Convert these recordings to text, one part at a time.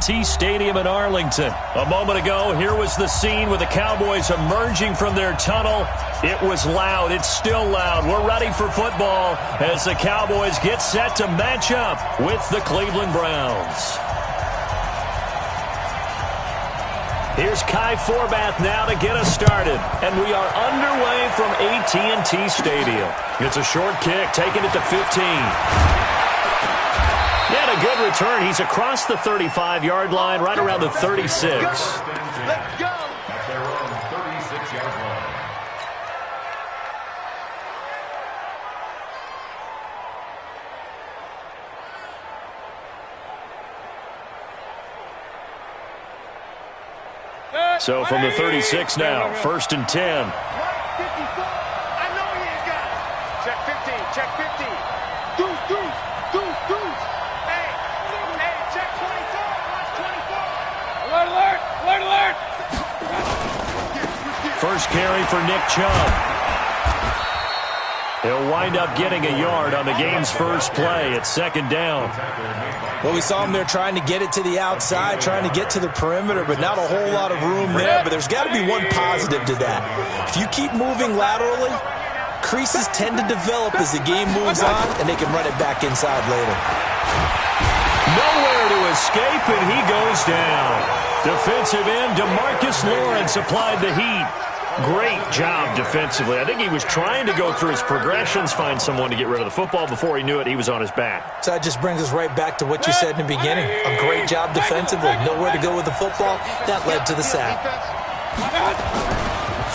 AT&T Stadium in Arlington. A moment ago, here was the scene with the Cowboys emerging from their tunnel. It was loud. It's still loud. We're ready for football as the Cowboys get set to match up with the Cleveland Browns. Here's Kai Forbath now to get us started. And we are underway from AT&T Stadium. It's a short kick, taking it to 15. Yet a good return. He's across the 35-yard line, right around the 36. Let's go. At their own 36-yard line. So from the 36 now, 1st and 10. I know he ain't got it. Check 15, check 15. Deuce, deuce, deuce, deuce. Hey, check 24, watch 24. Alert, alert, alert, alert. First carry for Nick Chubb. He'll wind up getting a yard on the game's first play at 2nd down. Well, we saw him there trying to get it to the outside, trying to get to the perimeter, but not a whole lot of room there. But there's got to be one positive to that. If you keep moving laterally, creases tend to develop as the game moves on, and they can run it back inside later. Nowhere to escape, and he goes down. Defensive end DeMarcus Lawrence applied the heat. Great job defensively. I think he was trying to go through his progressions, find someone to get rid of the football. Before he knew it, he was on his back. So that just brings us right back to what you said in the beginning. A great job defensively. Nowhere to go with the football. That led to the sack.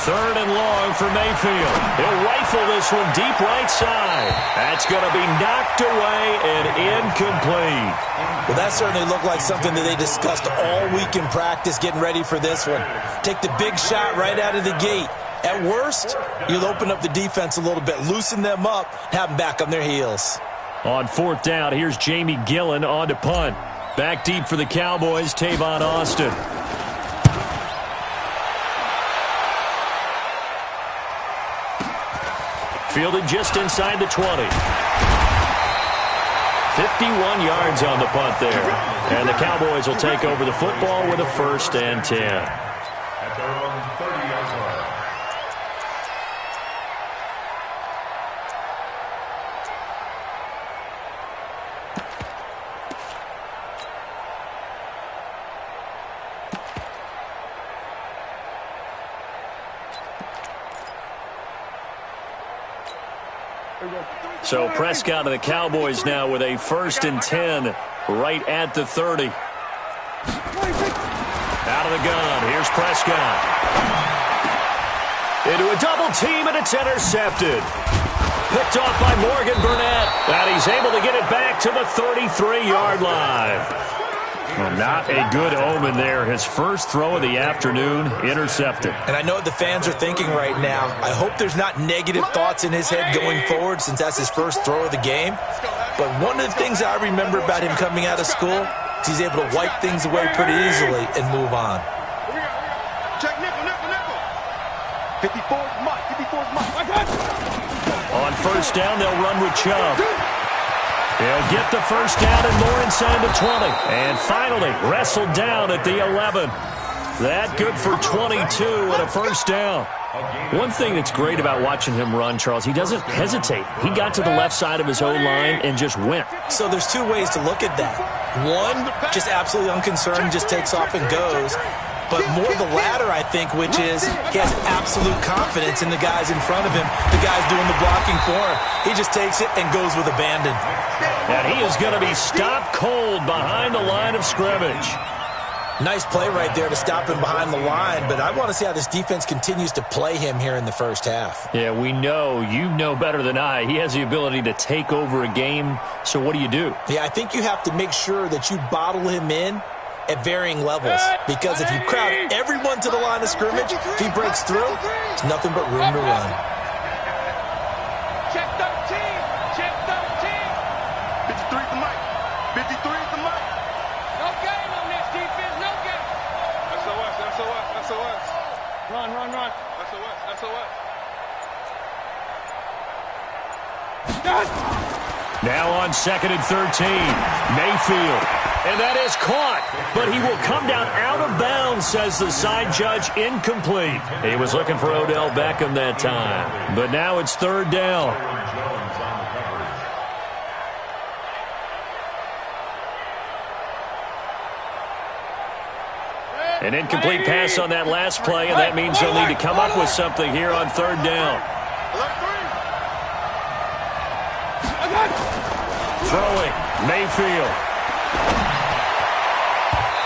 3rd and long for Mayfield. He'll rifle this one deep right side. That's going to be knocked away and incomplete. Well, that certainly looked like something that they discussed all week in practice, getting ready for this one. Take the big shot right out of the gate. At worst, you'll open up the defense a little bit, loosen them up, have them back on their heels. On 4th down, here's Jamie Gillen on to punt. Back deep for the Cowboys, Tavon Austin. Fielded just inside the 20. 51 yards on the punt there. And the Cowboys will take over the football with a 1st and 10. At their own 30-yard line. So Prescott and the Cowboys now with a 1st and 10 right at the 30. Out of the gun. Here's Prescott. Into a double team, and it's intercepted. Picked off by Morgan Burnett. And he's able to get it back to the 33-yard line. Well, not a good omen there. His first throw of the afternoon intercepted. And I know what the fans are thinking right now. I hope there's not negative thoughts in his head going forward since that's his first throw of the game. But one of the things I remember about him coming out of school is he's able to wipe things away pretty easily and move on. Check nickel, nickel, nickel. 54's Mike, 54's Mike. On 1st down, they'll run with Chubb. He'll get the 1st down and more inside the 20. And finally, wrestled down at the 11. That good for 22 and a 1st down. One thing that's great about watching him run, Charles, he doesn't hesitate. He got to the left side of his own line and just went. So there's two ways to look at that. One, just absolutely unconcerned, just takes off and goes. But more the latter, I think, which is he has absolute confidence in the guys in front of him, the guys doing the blocking for him. He just takes it and goes with abandon. And he is going to be stopped cold behind the line of scrimmage. Nice play right there to stop him behind the line, but I want to see how this defense continues to play him here in the first half. Yeah, we know, you know better than I, he has the ability to take over a game, so what do you do? Yeah, I think you have to make sure that you bottle him in at varying levels, because if you crowd everyone to the line of scrimmage, if he breaks through, it's nothing but room to run. Check 13, check 13. 53 is the mic, 53 is the mic. No game on this defense, no game. SOS, SOS, SOS. Run, run, run. SOS, SOS. Now on 2nd and 13, Mayfield. And that is caught, but he will come down out of bounds, says the side judge. Incomplete. He was looking for Odell Beckham that time, but now it's third down. An incomplete pass on that last play, and that means they'll need to come up with something here on third down. Throwing, Mayfield.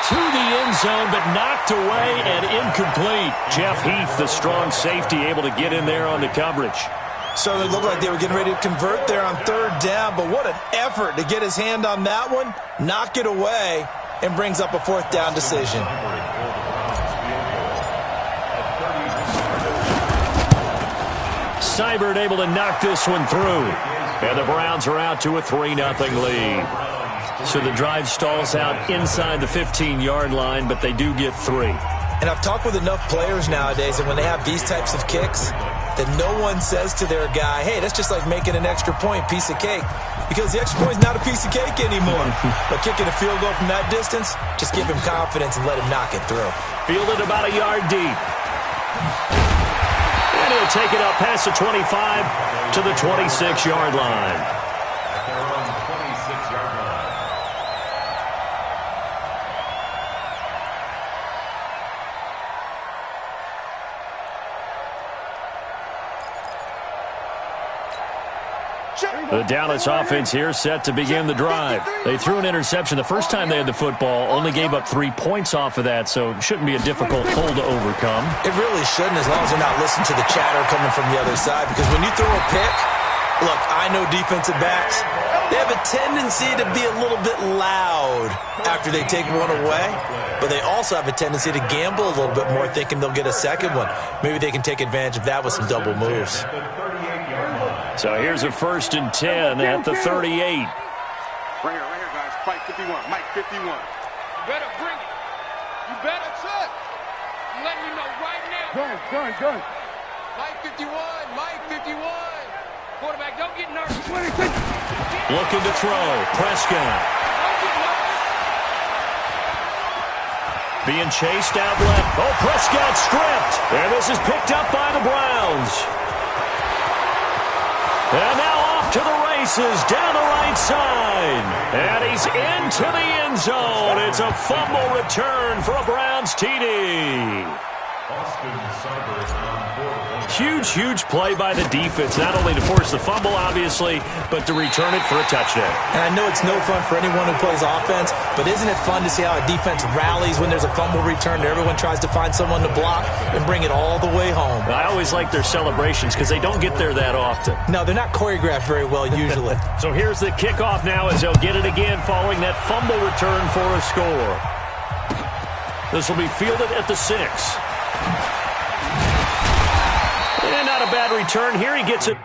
To the end zone, but knocked away and incomplete. Jeff Heath, the strong safety, able to get in there on the coverage. So it looked like they were getting ready to convert there on third down, but what an effort to get his hand on that one, knock it away, and brings up a fourth down decision. Seibert able to knock this one through. And the Browns are out to a 3-0 lead. So the drive stalls out inside the 15-yard line, but they do get 3. And I've talked with enough players nowadays that when they have these types of kicks, that no one says to their guy, hey, that's just like making an extra point, piece of cake. Because the extra point is not a piece of cake anymore. But kicking a field goal from that distance, just give him confidence and let him knock it through. Fielded about a yard deep. And he'll take it up past the 25 to the 26-yard line. The Dallas offense here set to begin the drive. They threw an interception the first time they had the football, only gave up 3 points off of that, so it shouldn't be a difficult hole to overcome. It really shouldn't, as long as they're not listening to the chatter coming from the other side, because when you throw a pick, look, I know defensive backs, they have a tendency to be a little bit loud after they take one away, but they also have a tendency to gamble a little bit more, thinking they'll get a second one. Maybe they can take advantage of that with some double moves. So here's a 1st and 10 at the 38. Right here, guys. Mike 51. Mike 51. You better bring it. You better. That's it. You let me know right now. Gun. Mike 51. Mike 51. Quarterback, don't get nervous. Looking to throw. Prescott. Don't get nervous. Being chased out left. Oh, Prescott stripped. And this is picked up by the Browns. And now off to the races down the right side. And he's into the end zone. It's a fumble return for a Browns TD. Huge play by the defense, not only to force the fumble, obviously, but to return it for a touchdown. And I know it's no fun for anyone who plays offense, but isn't it fun to see how a defense rallies when there's a fumble return and everyone tries to find someone to block and bring it all the way home? I always like their celebrations because they don't get there that often. No, they're not choreographed very well usually. So here's the kickoff now as they'll get it again following that fumble return for a score. This will be fielded at the 6. And not a bad return here. He gets it